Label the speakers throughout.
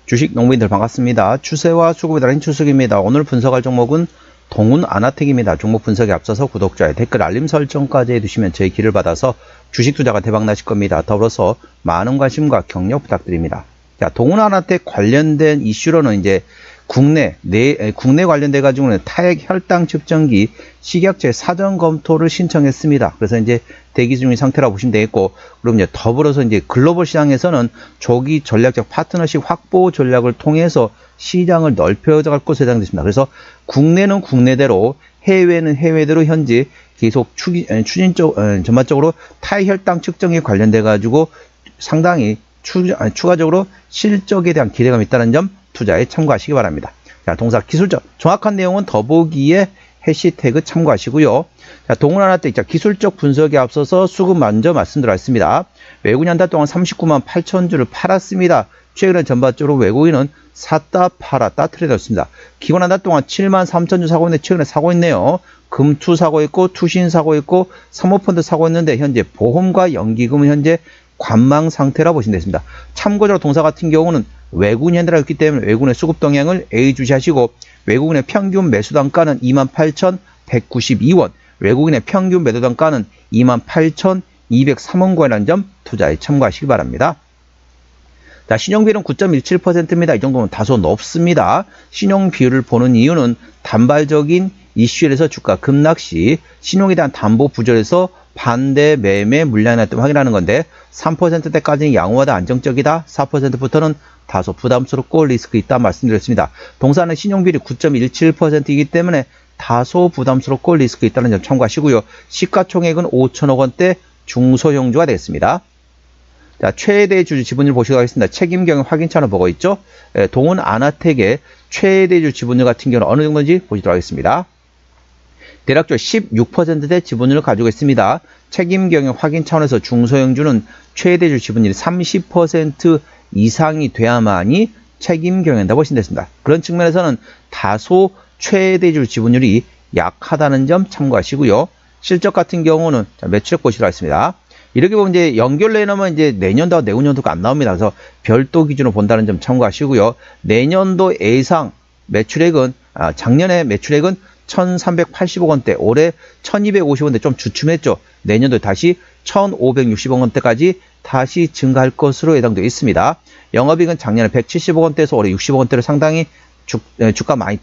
Speaker 1: 주식 농부인들 반갑습니다. 추세와 수급에 따른 추석입니다. 오늘 분석할 종목은 동훈 아나텍입니다. 종목 분석에 앞서서 구독자의 댓글 알림 설정까지 해두시면 제 길을 받아서 주식 투자가 대박 나실 겁니다. 더불어서 많은 관심과 격려 부탁드립니다. 자, 동훈 아나텍 관련된 이슈로는 이제 국내 관련돼 가지고는 타액 혈당 측정기 식약처에 사전 검토를 신청했습니다. 그래서 이제 대기 중인 상태라고 보시면 되겠고, 그럼 이제 더불어서 이제 글로벌 시장에서는 조기 전략적 파트너십 확보 전략을 통해서 시장을 넓혀갈 것으로 예상됐습니다. 그래서 국내는 국내대로, 해외는 해외대로 현재 계속 전반적으로 타액 혈당 측정에 관련돼 가지고 상당히 추가적으로 실적에 대한 기대감이 있다는 점 투자에 참고하시기 바랍니다. 자, 동사 기술적 정확한 내용은 더보기에 해시태그 참고하시고요. 자, 동훈 아나텍 기술적 분석에 앞서서 수급 먼저 말씀드렸습니다. 외국인 한 달 동안 39만 8천 주를 팔았습니다. 최근에 전반적으로 외국인은 샀다 팔았다 트레이드였습니다. 기관 한 달 동안 7만 3천 주 사고 있는데 최근에 사고 있네요. 금투 사고 있고 투신 사고 있고 사모펀드 사고 있는데 현재 보험과 연기금은 현재 관망 상태라 보시면 되겠습니다. 참고적으로 동사 같은 경우는 외국인 현대라고 했기 때문에 외국인의 수급 동향을 예의주시하시고, 외국인의 평균 매수 단가는 28,192원, 외국인의 평균 매도 단가는 28,203원권이라는 점 투자에 참고하시기 바랍니다. 자, 신용비율은 9.17%입니다. 이 정도면 다소 높습니다. 신용비율을 보는 이유는 단발적인 이슈에서 주가 급락 시 신용에 대한 담보 부절에서 반대 매매 물량이 났다고 확인하는 건데, 3%대까지는 양호하다 안정적이다, 4%부터는 다소 부담스럽고 리스크 있다 말씀드렸습니다. 동사는 신용비율이 9.17%이기 때문에 다소 부담스럽고 리스크 있다는 점 참고하시고요. 시가총액은 5천억 원대 중소형주가 되겠습니다. 자, 최대 주주 지분율 보시도록 하겠습니다. 책임경영 확인차는 보고 있죠. 동훈 아나텍의 최대 주주 지분율 같은 경우는 어느 정도인지 보시도록 하겠습니다. 대략적으로 16%대 지분율을 가지고 있습니다. 책임경영 확인 차원에서 중소형주는 최대주 지분율이 30% 이상이 돼야만이 책임경영이다 보시면 되겠습니다. 그런 측면에서는 다소 최대주 지분율이 약하다는 점 참고하시고요. 실적 같은 경우는 매출액 보시도록 하겠습니다. 이렇게 보면 이제 연결해 놓으면 이제 내년도와 내후년도가 안 나옵니다. 그래서 별도 기준으로 본다는 점 참고하시고요. 내년도 예상 매출액은 작년에 매출액은 1,380억 원대, 올해 1,250원대 좀 주춤했죠. 내년도 다시 1,560억 원대까지 다시 증가할 것으로 예상되어 있습니다. 영업이익은 작년에 170억 원대에서 올해 60억 원대로 상당히 주가 많이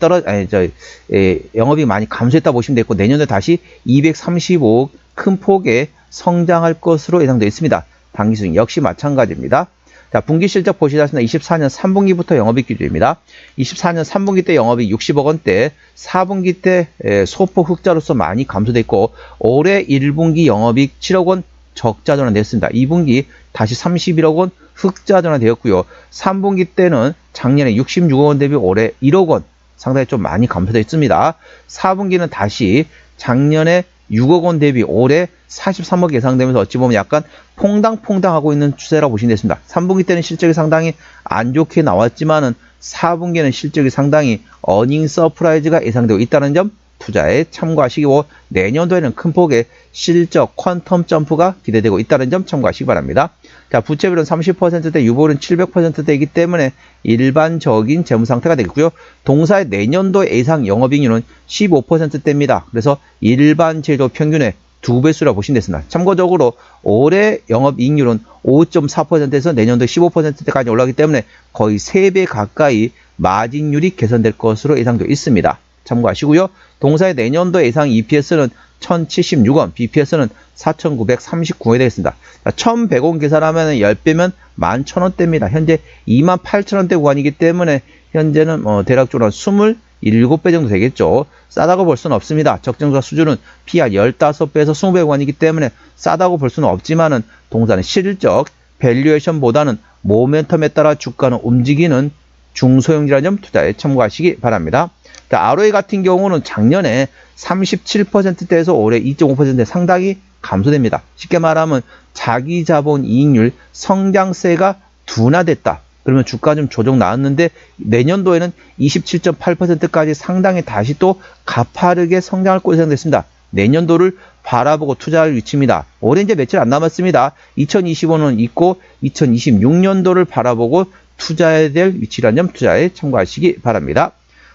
Speaker 1: 영업이익 많이 감소했다 보시면 되고, 내년도 다시 235억 큰 폭의 성장할 것으로 예상되어 있습니다. 당기수익 역시 마찬가지입니다. 자, 분기 실적 보시다시피 24년 3분기부터 영업이익 기준입니다. 24년 3분기 때 영업이익 60억 원대, 4분기 때 소폭 흑자로서 많이 감소됐고, 올해 1분기 영업이익 7억 원 적자 전환됐습니다. 2분기 다시 31억 원 흑자 전환되었고요. 3분기 때는 작년에 66억 원 대비 올해 1억 원 상당히 좀 많이 감소됐습니다. 4분기는 다시 작년에 6억 원 대비 올해 43억 예상되면서 어찌 보면 약간 퐁당퐁당하고 있는 추세라고 보시면 되겠습니다. 3분기 때는 실적이 상당히 안 좋게 나왔지만은 4분기에는 실적이 상당히 어닝 서프라이즈가 예상되고 있다는 점 투자에 참고하시고, 내년도에는 큰 폭의 실적 퀀텀 점프가 기대되고 있다는 점 참고하시기 바랍니다. 자, 부채비율은 30%대, 유보율은 700%대이기 때문에 일반적인 재무 상태가 되겠고요. 동사의 내년도 예상 영업이익률은 15%대입니다. 그래서 일반 제조 평균의 2배수라고 보시면 되겠습니다. 참고적으로 올해 영업이익률은 5.4%에서 내년도 15%대까지 올라가기 때문에 거의 3배 가까이 마진율이 개선될 것으로 예상되어 있습니다. 참고하시고요. 동사의 내년도 예상 EPS는 1,076원, BPS는 4,939원이 되겠습니다. 1,100원 계산하면 10배면 11,000원대입니다. 현재 28,000원대 구간이기 때문에 현재는 대략적으로 27배 정도 되겠죠. 싸다고 볼 수는 없습니다. 적정자 수준은 PR 15배에서 20배 구간이기 때문에 싸다고 볼 수는 없지만은 동사는 실적, 밸류에이션보다는 모멘텀에 따라 주가는 움직이는 중소형주라는 점 투자에 참고하시기 바랍니다. 자, ROE 같은 경우는 작년에 37%대에서 올해 2.5% 상당히 감소됩니다. 쉽게 말하면 자기 자본 이익률 성장세가 둔화됐다. 그러면 주가 좀 조정 나왔는데 내년도에는 27.8%까지 상당히 다시 또 가파르게 성장할 것으로 예상됐습니다. 내년도를 바라보고 투자할 위치입니다. 올해 이제 며칠 안 남았습니다. 2025년 있고 2026년도를 바라보고 투자해야 될 위치라는 점 투자에 참고하시기 바랍니다.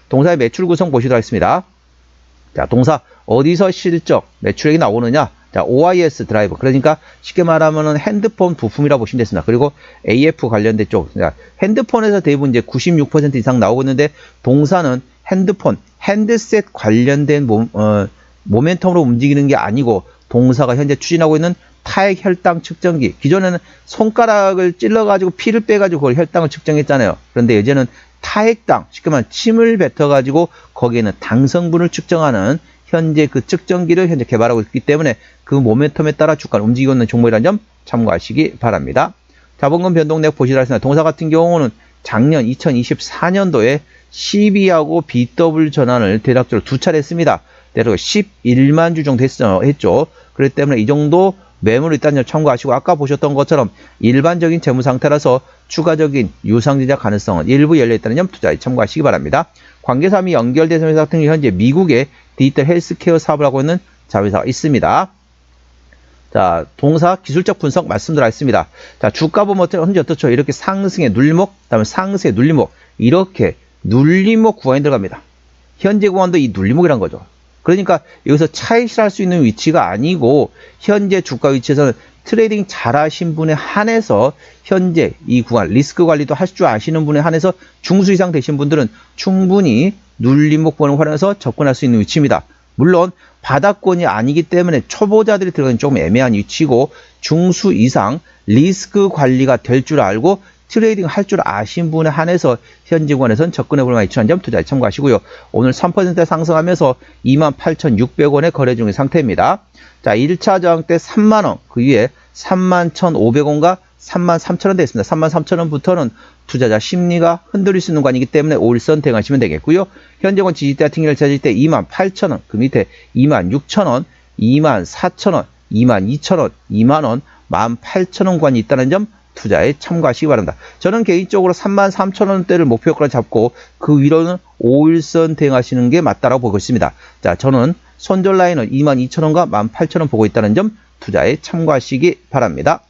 Speaker 1: 동사의 매출 구성 보시도록 하겠습니다. 자, 동사 어디서 실적, 매출액이 나오느냐? 자, OIS 드라이버. 그러니까 쉽게 말하면은 핸드폰 부품이라고 보시면 되겠습니다. 그리고 AF 관련된 쪽. 자, 핸드폰에서 대부분 이제 96% 이상 나오고 있는데 동사는 핸드폰, 핸드셋 관련된 모멘텀으로 움직이는 게 아니고 동사가 현재 추진하고 있는 타액 혈당 측정기. 기존에는 손가락을 찔러가지고 피를 빼가지고 그걸 혈당을 측정했잖아요. 그런데 이제는 타액당, 쉽게 말하면 침을 뱉어가지고 거기에는 당 성분을 측정하는 현재 그 측정기를 현재 개발하고 있기 때문에 그 모멘텀에 따라 주가를 움직이고 있는 종목이라는 점 참고하시기 바랍니다. 자본금 변동 내역 보시도록 하겠습니다. 동사 같은 경우는 작년 2024년도에 CB하고 BW 전환을 대략적으로 2차례 했습니다. 대략 11만 주 정도 했죠. 그렇기 때문에 이 정도 매물이 있다는 점 참고하시고 아까 보셨던 것처럼 일반적인 재무 상태라서 추가적인 유상증자 가능성은 일부 열려있다는 점 투자에 참고하시기 바랍니다. 관계사 및 연결된 회사 같은 경우 현재 미국의 디지털 헬스케어 사업을 하고 있는 자회사가 있습니다. 자, 동사 기술적 분석 말씀드리겠습니다. 자, 주가 보면 현재 어떻죠? 이렇게 상승의 눌림목, 그다음에 상승의 눌림목, 이렇게 눌림목 구간이 들어갑니다. 현재 구간도 이 눌림목이란 거죠. 그러니까 여기서 차익을 할 수 있는 위치가 아니고 현재 주가 위치에서는 트레이딩 잘하신 분에 한해서 현재 이 구간 리스크 관리도 할 줄 아시는 분에 한해서 중수 이상 되신 분들은 충분히 눌림목 구간을 활용해서 접근할 수 있는 위치입니다. 물론 바닥권이 아니기 때문에 초보자들이 들어가는 조금 애매한 위치고 중수 이상 리스크 관리가 될 줄 알고 트레이딩 할 줄 아신 분에 한해서 현재 구간에서는 접근해 볼 만한 위치한 점 투자에 참고하시고요. 오늘 3% 상승하면서 28,600원에 거래 중인 상태입니다. 자, 1차 저항 때 3만원, 그 위에 31,500원과 33,000원 되어 있습니다. 33,000원부터는 투자자 심리가 흔들릴 수 있는 구간이기 때문에 5일선 대응하시면 되겠고요. 현재 군 지지대 같은 경우를 찾을 때 28,000원, 그 밑에 26,000원, 24,000원, 22,000원, 2만원, 18,000원 구간이 있다는 점 투자에 참고하시기 바랍니다. 저는 개인적으로 33,000원대를 목표가로 잡고 그 위로는 5일선 대응하시는 게 맞다라고 보고 있습니다. 자, 저는 손절 라인을 22,000원과 18,000원 보고 있다는 점 투자에 참고하시기 바랍니다.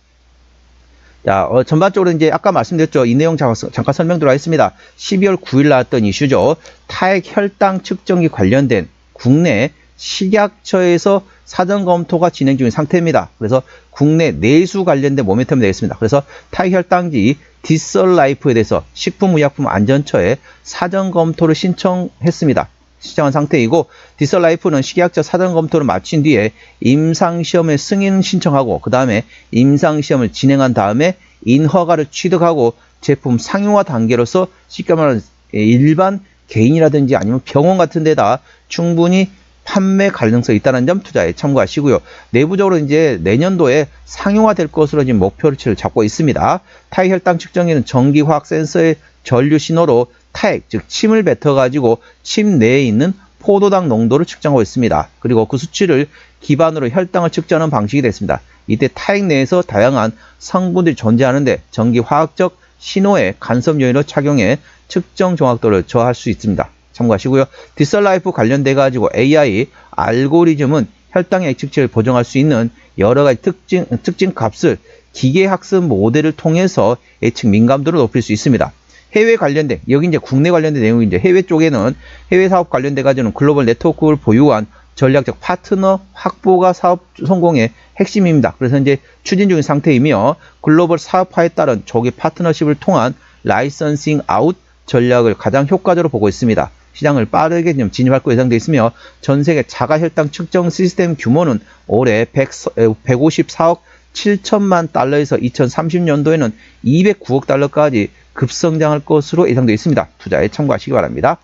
Speaker 1: 자, 전반적으로 이제 아까 말씀드렸죠. 이 내용 잠깐 설명드리도록 하겠습니다. 12월 9일 나왔던 이슈죠. 타액 혈당 측정기 관련된 국내 식약처에서 사전 검토가 진행 중인 상태입니다. 그래서 국내 내수 관련된 모멘텀이 되겠습니다. 그래서 타액 혈당지 디설라이프에 대해서 식품의약품안전처에 사전 검토를 신청했습니다. 신청한 상태이고 디설라이프는 식약처 사전 검토를 마친 뒤에 임상시험의 승인 신청하고 그 다음에 임상시험을 진행한 다음에 인허가를 취득하고 제품 상용화 단계로서 쉽게 말하면 일반 개인이라든지 아니면 병원 같은 데다 충분히 판매 가능성이 있다는 점 투자에 참고하시고요. 내부적으로 이제 내년도에 상용화 될 것으로 지금 목표치를 잡고 있습니다. 타액 혈당 측정기는 전기화학 센서의 전류 신호로 타액, 즉 침을 뱉어가지고 침 내에 있는 포도당 농도를 측정하고 있습니다. 그리고 그 수치를 기반으로 혈당을 측정하는 방식이 됐습니다. 이때 타액 내에서 다양한 성분들이 존재하는데 전기화학적 신호의 간섭 요인을 착용해 측정 정확도를 저하할 수 있습니다. 참고하시고요. 디설라이프 관련돼 가지고 AI 알고리즘은 혈당의 예측치를 보정할 수 있는 여러 가지 특징 값을 기계 학습 모델을 통해서 예측 민감도를 높일 수 있습니다. 해외 관련된, 여기 이제 국내 관련된 내용인데 해외 쪽에는 해외 사업 관련돼 가지고는 글로벌 네트워크를 보유한 전략적 파트너 확보가 사업 성공의 핵심입니다. 그래서 이제 추진 중인 상태이며 글로벌 사업화에 따른 조기 파트너십을 통한 라이선싱 아웃 전략을 가장 효과적으로 보고 있습니다. 시장을 빠르게 진입할 것으로 예상되어 있으며 전 세계 자가 혈당 측정 시스템 규모는 올해 154억 7천만 달러에서 2030년도에는 209억 달러까지 급성장할 것으로 예상되어 있습니다. 투자에 참고하시기 바랍니다.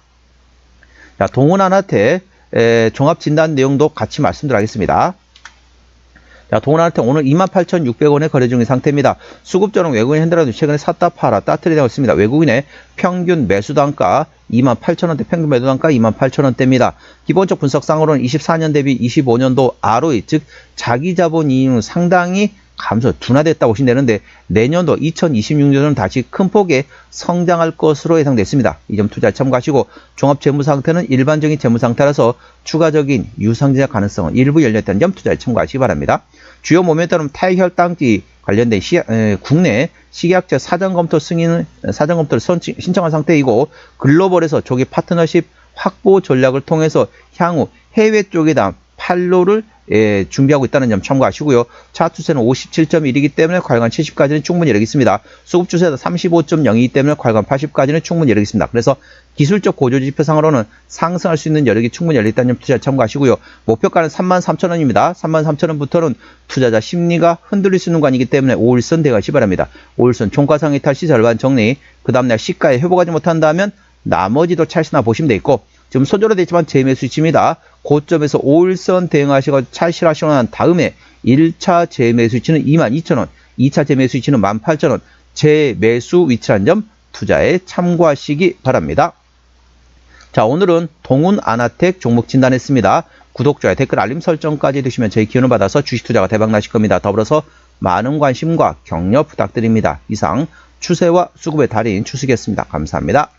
Speaker 1: 자, 동원아나테 종합 진단 내용도 같이 말씀드리겠습니다. 자, 동원아나테 오늘 28,600원에 거래 중인 상태입니다. 수급자는 외국인 핸들라도 최근에 샀다 팔아 따트리되고 있습니다. 외국인의 평균 매수 단가 28,000원대, 평균 매도 단가 28,000원대입니다. 기본적 분석상으로는 24년 대비 25년도 ROE, 즉 자기 자본 이익은 상당히 감소 둔화됐다고 보시면 되는데 내년도 2026년은 다시 큰 폭의 성장할 것으로 예상됐습니다. 이 점 투자에 참고하시고 종합 재무 상태는 일반적인 재무 상태라서 추가적인 유상증자 가능성은 일부 열려있다는 점 투자에 참고하시기 바랍니다. 주요 모멘텀은 타혈당지 관련된 국내 식약처 사전검토를 신청한 상태이고 글로벌에서 조기 파트너십 확보 전략을 통해서 향후 해외 쪽에다 판로를 준비하고 있다는 점 참고하시고요. 차트세는 57.1이기 때문에 괄관 70까지는 충분히 열리겠습니다. 수급주세도 35.0이기 때문에 괄관 80까지는 충분히 열리겠습니다. 그래서 기술적 고조지표상으로는 상승할 수 있는 여력이 충분히 열려있다는 점 투자 참고하시고요. 목표가는 33,000원입니다. 33,000원부터는 투자자 심리가 흔들릴 수 있는 관이기 때문에 5일선 대가시 바랍니다. 5일선 종가상의 탈시 절반 정리, 그 다음날 시가에 회복하지 못한다면 나머지도 찰시나 보시면 되겠고 지금 손절로 되지만 재매수 위치입니다. 고점에서 5일선 대응하시고 찰시를 하시고 난 다음에 1차 재매수 위치는 22,000원, 2차 재매수 위치는 18,000원, 재매수 위치란 점 투자에 참고하시기 바랍니다. 자, 오늘은 동훈 아나텍 종목 진단했습니다. 구독, 좋아요, 댓글, 알림 설정까지 해두시면 저희 기운을 받아서 주식 투자가 대박 나실 겁니다. 더불어서 많은 관심과 격려 부탁드립니다. 이상 추세와 수급의 달인 추석이었습니다. 감사합니다.